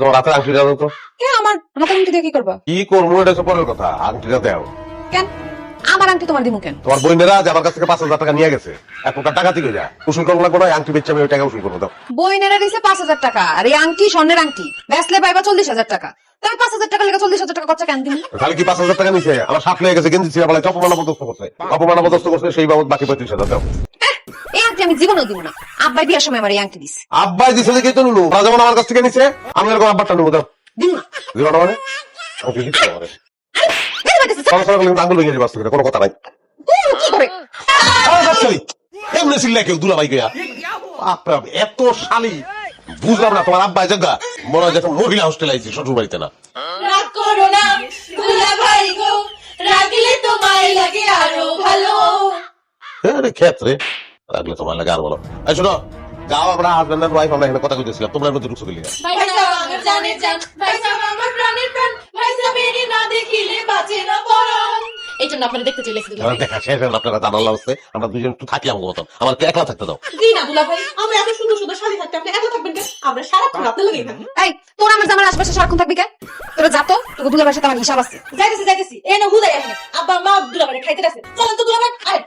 তোমার হাতে আংটিটা দাও তো। কে আমার হাতের আংটি দিয়ে কি করবা? কি করবো এটা হচ্ছে পরের কথা, আংটিটা দাও। কেন আমার আংটি তোমার দিমু কেন? তোমার বোনেরা যে আমার কাছ থেকে 5,000 টাকা নিয়ে গেছে, এক প্রকার টাকা থেকে যা উসুল করবো লাগবো না, আংটি বেচে আমি ওই টাকা উসুল করবো। দাও। বইনেরা দিছে 5,000 টাকা, আর এই আংটি স্বর্ণের আংটি বেচলে পাইবা 40,000 টাকা। তাই 5,000 টাকা লেগে 40,000 টাকা খরচা কেন দিমু? তাহলে কি 5,000 টাকা নিছে? আমার সাত লেগে গেছে, গেঞ্জি ছিঁড়া ফেলাইছে, অপমান অপদস্থ করছে, সেই বাবদ বাকি 35,000 দাও। এই আংটি আমি জীবনেও দিব না। আব্বাই বিয়ার সময় আমার এই আংটি দিছে। আব্বাই দিছে দেখেই তো নিলো, ওরা যেমন আমার কাছ থেকে নিছে আমি এরকম আব্বারটা নেবো। দাও। দিব না। দিবা না মানে? আমাকে দিতে হবে। সরাসরি বলে কিন্তু আঙুল ভেঙে যাবে আস্তে করে, কোনো কথা নাই। কি করে? এমনি ছিল কেউ দুলাভাই গিয়া এত শালি বুঝলাম না। তোমার আব্বা জায়গা মনে হয় যে একটা মহিলা হোস্টেল আইছে শ্বশুর বাড়িতে না। রাগ করো না দুলাভাই গো, রাগলে তোমায় লাগে আরো ভালো। আরে ক্ষেত্রে রাখলে তোমার লাগে আর বলো। এই শোনো, যাও, আমরা হাজবেন্ড এন্ড ওয়াইফ আমরা এখানে কথা কইতেছিলাম, তোমরা এর মধ্যে ঢুকছো গেলে। ভাই সাহেব আমার জানের জান, ভাই সাহেব আমার প্রাণের প্রাণ, ভাই সাহেব এর না দেখিলে বাঁচে না পরাণ। এই জন্য আপনারা দেখতে চলে এসেছি দুলাভাই। দেখা শেষ হলো, আপনারা জানালা হচ্ছে, আমরা দুজন একটু থাকি আমার মতন, আমার একলা থাকতে দাও। জি না দুলাভাই, আমরা এত সুন্দর সুন্দর শাড়ি থাকতে আপনি একা থাকবেন কেন? আমরা সারাক্ষণ আপনার লাগেই থাকি। এই তোর আমার জামার আশেপাশে সারাক্ষণ থাকবি কেন? তোরা যা তো, তোকে দুলাভাইয়ের সাথে আমার হিসাব আছে। যাইতেছি যাইতেছি, এ না হুদাই আসেন, আব্বা মা দুলাভাই খাইতে আছে, চলেন তো দুলাভাই। আরে